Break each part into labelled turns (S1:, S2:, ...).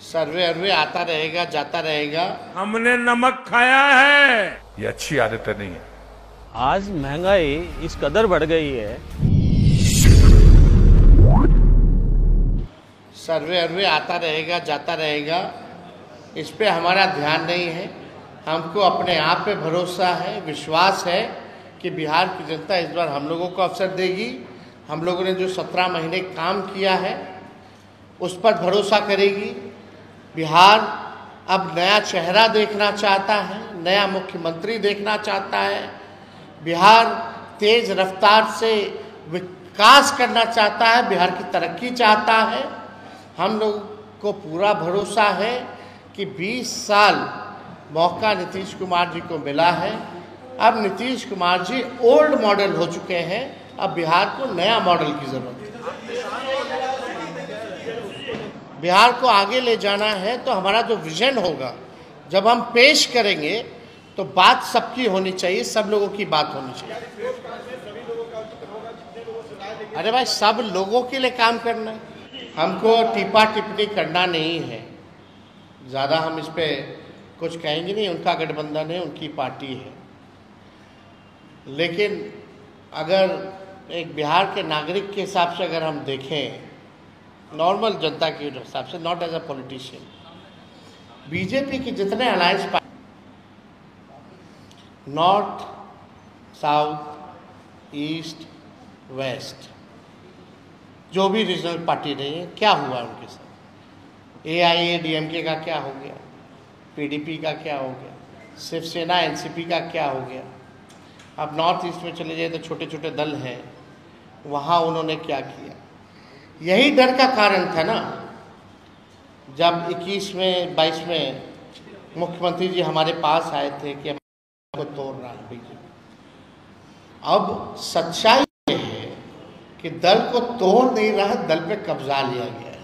S1: सर्वे अर्वे आता रहेगा, जाता रहेगा।
S2: हमने नमक खाया है, ये अच्छी आदत नहीं है।
S3: आज महंगाई इस कदर बढ़ गई है।
S1: सर्वे अर्वे आता रहेगा, जाता रहेगा, इस पे हमारा ध्यान नहीं है। हमको अपने आप पे भरोसा है, विश्वास है कि बिहार की जनता इस बार हम लोगों को अवसर देगी। हम लोगों ने जो 17 महीने काम किया है उस पर भरोसा करेगी। बिहार अब नया चेहरा देखना चाहता है, नया मुख्यमंत्री देखना चाहता है। बिहार तेज रफ्तार से विकास करना चाहता है, बिहार की तरक्की चाहता है। हम लोग को पूरा भरोसा है कि 20 साल मौका नीतीश कुमार जी को मिला है। अब नीतीश कुमार जी ओल्ड मॉडल हो चुके हैं, अब बिहार को नया मॉडल की जरूरत है। बिहार को आगे ले जाना है तो हमारा जो विजन होगा, जब हम पेश करेंगे तो बात सबकी होनी चाहिए, सब लोगों की बात होनी चाहिए। अरे भाई, सब लोगों के लिए काम करना है, हमको टिप्पा टिप्पणी करना नहीं है। ज़्यादा हम इस पर कुछ कहेंगे नहीं, उनका गठबंधन है, उनकी पार्टी है। लेकिन अगर एक बिहार के नागरिक के हिसाब से अगर हम देखें, नॉर्मल जनता के हिसाब से, not as a politician, BJP की जितने alliance party, north, south, east, west, जो भी रीजनल पार्टी रही है, क्या हुआ उनके साथ? AIADMK का क्या हो गया? PDP का क्या हो गया? शिवसेना NCP का क्या हो गया? अब नॉर्थ ईस्ट में चले जाए तो छोटे छोटे दल हैं, वहाँ उन्होंने क्या किया? यही डर का कारण था ना, जब 21 में 22 में मुख्यमंत्री जी हमारे पास आए थे कि को तोड़ रहा है बीजेपी। अब सच्चाई ये है कि दल को तोड़ नहीं रहा, दल पे कब्जा लिया गया है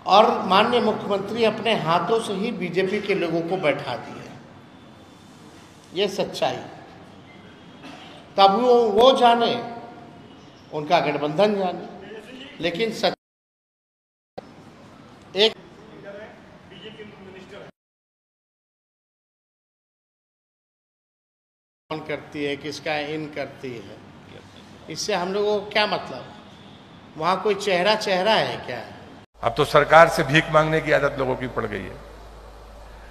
S1: और माननीय मुख्यमंत्री अपने हाथों से ही बीजेपी के लोगों को बैठा दिया। ये सच्चाई, तब वो जाने, उनका गठबंधन जाने, लेकिन एक कौन करती है, किसका इन करती है, इससे हम लोगों को क्या मतलब? वहाँ कोई चेहरा है क्या?
S2: अब तो सरकार से भीख मांगने की आदत लोगों की पड़ गई है।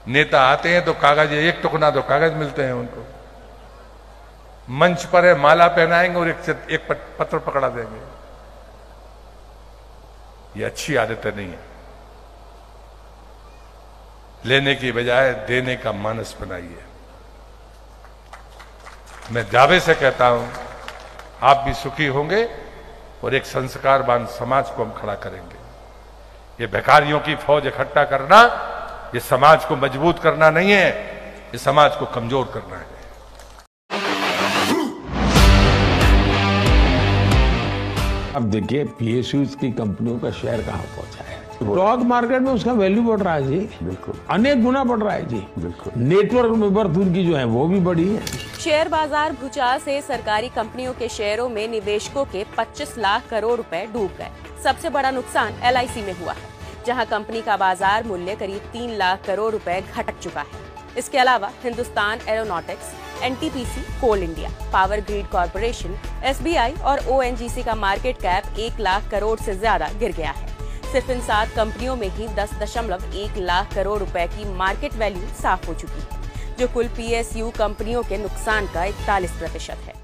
S2: नेता आते हैं तो कागज, एक टुकड़ा तो कागज मिलते हैं उनको, मंच पर है माला पहनाएंगे और एक पत्र पकड़ा देंगे। ये अच्छी आदत नहीं है। लेने की बजाय देने का मानस बनाइए। मैं दावे से कहता हूं, आप भी सुखी होंगे और एक संस्कारवान समाज को हम खड़ा करेंगे। ये भिखारियों की फौज इकट्ठा करना, ये समाज को मजबूत करना नहीं है, ये समाज को कमजोर करना है।
S4: अब देखिए, PSUs की कंपनियों का शेयर कहां पहुंचा है। स्टॉक मार्केट में उसका वैल्यू बढ़ रहा है जी, बिल्कुल अनेक गुना बढ़ रहा है जी, बिल्कुल। नेटवर्क में बढ़त उनकी जो है वो भी बढ़ी है।
S5: शेयर बाजार भूचाल से सरकारी कंपनियों के शेयरों में निवेशकों के 25 लाख करोड़ रुपए डूब गए। सबसे बड़ा नुकसान LIC में हुआ है, जहां कंपनी का बाजार मूल्य करीब 3 लाख करोड़ रुपए घट चुका है। इसके अलावा Hindustan aeronautics, NTPC, Coal India, power grid corporation, SBI और ONGC का मार्केट कैप 1 लाख करोड़ से ज्यादा गिर गया है। सिर्फ इन 7 कंपनियों में ही 10.1 लाख करोड़ रुपए की मार्केट वैल्यू साफ हो चुकी है, जो कुल PSU कंपनियों के नुकसान का 41% है।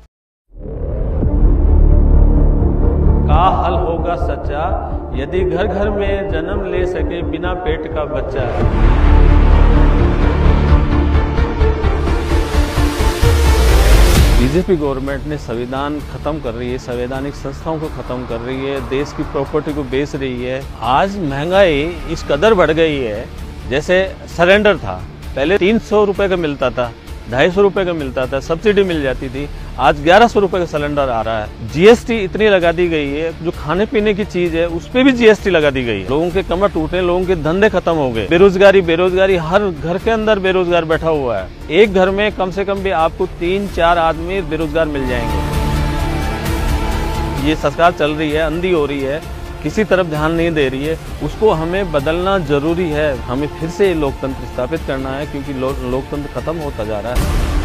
S3: का हल होगा सच्चा, यदि घर घर में जन्म ले सके बिना पेट का बच्चा। बीजेपी गवर्नमेंट ने संविधान खत्म कर रही है, संवैधानिक संस्थाओं को खत्म कर रही है, देश की प्रॉपर्टी को बेच रही है। आज महंगाई इस कदर बढ़ गई है, जैसे सिलेंडर था पहले 300 रुपए का मिलता था, 250 रुपए का मिलता था, सब्सिडी मिल जाती थी, आज 1100 रुपए का सिलेंडर आ रहा है। GST इतनी लगा दी गई है, जो खाने पीने की चीज है उस पे भी GST लगा दी गई है। लोगों के कमर टूटे, लोगों के धंधे खत्म हो गए। बेरोजगारी, हर घर के अंदर बेरोजगार बैठा हुआ है। एक घर में कम से कम भी आपको 3-4 आदमी बेरोजगार मिल जाएंगे। ये सरकार चल रही है, अंधी हो रही है, किसी तरफ ध्यान नहीं दे रही है, उसको हमें बदलना जरूरी है। हमें फिर से लोकतंत्र स्थापित करना है, क्योंकि लोकतंत्र खत्म होता जा रहा है।